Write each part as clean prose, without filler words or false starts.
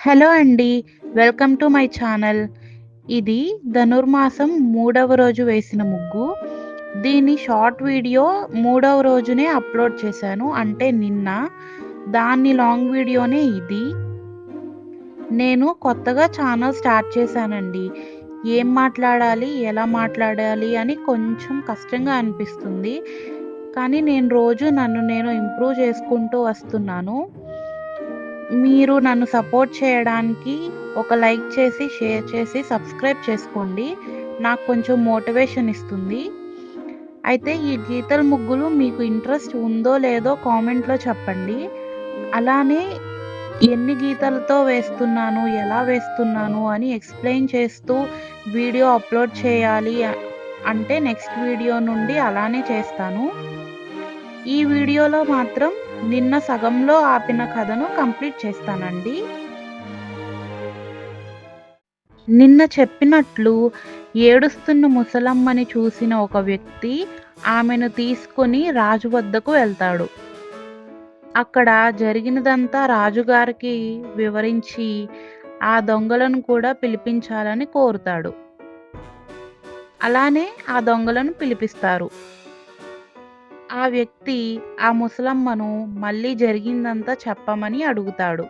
Hello అండి. Welcome to my channel. ఇది ధనుర్మాసం 3వ రోజు వేసిన ముగ్గు. దీని షార్ట్ వీడియో 3వ రోజునే అప్‌లోడ్ చేశాను. అంటే నిన్న. దాని లాంగ్ వీడియోనే ఇది. నేను కొత్తగా ఛానల్ స్టార్ట్ చేశానండి. ఏం మాట్లాడాలి, ఎలా మాట్లాడాలి అని కొంచెం కష్టంగా అనిపిస్తుంది. కానీ నేను రోజు నన్ను నేను ఇంప్రూవ్ చేసుకుంటూ వస్తున్నాను. మీరు నన్ను సపోర్ట్ చేయడానికి ఒక లైక్ చేసి, షేర్ చేసి, సబ్స్క్రైబ్ చేసుకోండి. నాకు కొంచెం మోటివేషన్ ఇస్తుంది. అయితే ఈ గీతల ముగ్గులు మీకు ఇంట్రెస్ట్ ఉందో లేదో కామెంట్‌లో చెప్పండి. అలానే ఎన్ని గీతలతో వేస్తున్నాను, ఎలా వేస్తున్నాను అని ఎక్స్‌ప్లెయిన్ చేస్తూ వీడియో అప్‌లోడ్ చేయాలి అంటే నెక్స్ట్ వీడియో నుండి అలానే చేస్తాను. ఈ వీడియోలో మాత్రం నిన్న సగంలో ఆపిన కథను కంప్లీట్ చేస్తానండి. నిన్న చెప్పినట్లు ఏడుస్తున్న ముసలమ్మని చూసిన ఒక వ్యక్తి ఆమెను తీసుకొని రాజు వద్దకు వెళ్తాడు. అక్కడ జరిగినదంతా రాజుగారికి వివరించి ఆ దొంగలను కూడా పిలిపించాలని కోరుతాడు. అలానే ఆ దొంగలను పిలిపిస్తారు. ఆ వ్యక్తి ఆ ముసలమ్మను మళ్ళీ జరిగిందంతా చెప్పమని అడుగుతాడు.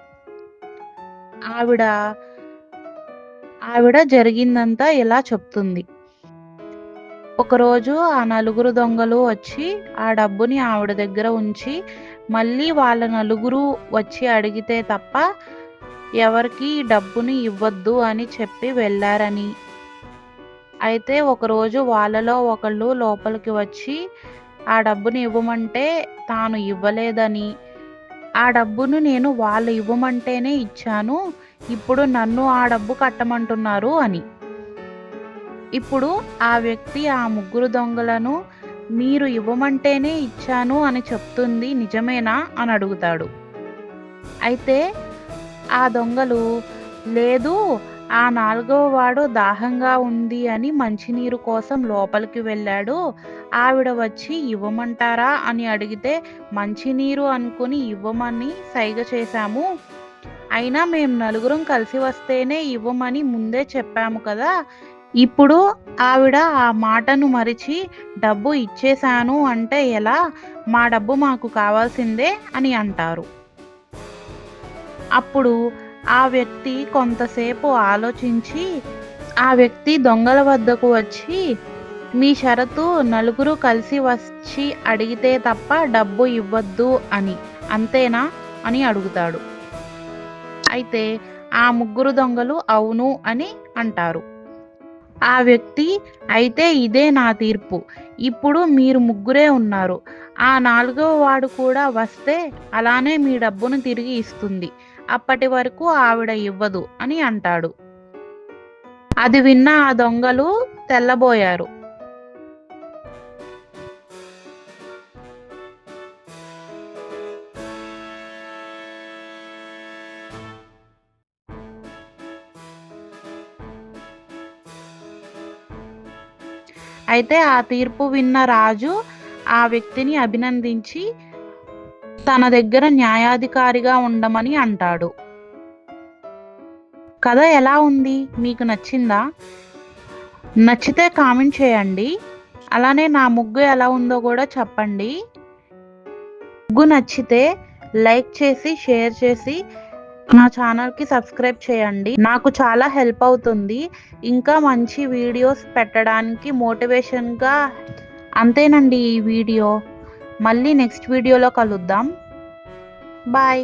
ఆవిడ జరిగిందంతా ఇలా చెప్తుంది. ఒకరోజు ఆ నలుగురు దొంగలు వచ్చి ఆ డబ్బుని ఆవిడ దగ్గర ఉంచి మళ్ళీ వాళ్ళ నలుగురు వచ్చి అడిగితే తప్ప ఎవరికీ డబ్బుని ఇవ్వద్దు అని చెప్పి వెళ్ళారని, అయితే ఒకరోజు వాళ్ళలో ఒకళ్ళు లోపలికి వచ్చి ఆ డబ్బుని ఇవ్వమంటే తాను ఇవ్వలేదని, ఆ డబ్బును నేను వాళ్ళు ఇవ్వమంటేనే ఇచ్చాను, ఇప్పుడు నన్ను ఆ డబ్బు కట్టమంటున్నారు అని. ఇప్పుడు ఆ వ్యక్తి ఆ ముగ్గురు దొంగలను మీరు ఇవ్వమంటేనే ఇచ్చాను అని చెప్తుంది నిజమేనా అని అడుగుతాడు. అయితే ఆ దొంగలు లేదు, ఆ నాలుగవ వాడు దాహంగా ఉంది అని మంచినీరు కోసం లోపలికి వెళ్ళాడు. ఆవిడ వచ్చి ఇవ్వమంటారా అని అడిగితే మంచినీరు అనుకుని ఇవ్వమని సైగ చేశాము. అయినా మేము నలుగురం కలిసి వస్తేనే ఇవ్వమని ముందే చెప్పాము కదా. ఇప్పుడు ఆవిడ ఆ మాటను మరిచి డబ్బు ఇచ్చేశాను అంటే ఎలా? మా డబ్బు మాకు కావాల్సిందే అని అంటారు. అప్పుడు ఆ వ్యక్తి కొంతసేపు ఆలోచించి ఆ వ్యక్తి దొంగల వద్దకు వచ్చి మీ షరతు నలుగురు కలిసి వచ్చి అడిగితే తప్ప డబ్బు ఇవ్వద్దు అని, అంతేనా అని అడుగుతాడు. అయితే ఆ ముగ్గురు దొంగలు అవును అని అంటారు. ఆ వ్యక్తి అయితే ఇదే నా తీర్పు. ఇప్పుడు మీరు ముగ్గురే ఉన్నారు. ఆ నాలుగవ వాడు కూడా వస్తే అలానే మీ డబ్బును తిరిగి ఇస్తుంది. అప్పటి వరకు ఆవిడ ఇవ్వదు అని అంటాడు. అది విన్న ఆ దొంగలు తెల్లబోయారు. అయితే ఆ తీర్పు విన్న రాజు ఆ వ్యక్తిని అభినందించి తన దగ్గర న్యాయాధికారిగా ఉండమని అంటాడు. కథ ఎలా ఉంది? మీకు నచ్చిందా? నచ్చితే కామెంట్ చేయండి. అలానే నా ముగ్గు ఎలా ఉందో కూడా చెప్పండి. ముగ్గు నచ్చితే లైక్ చేసి, షేర్ చేసి నా ఛానల్‌కి సబ్స్క్రైబ్ చేయండి. నాకు చాలా హెల్ప్ అవుతుంది. ఇంకా మంచి వీడియోస్ పెట్టడానికి మోటివేషన్‌గా. అంతేనండి ఈ వీడియో. మళ్ళీ నెక్స్ట్ వీడియోలో కలుద్దాం. బాయ్.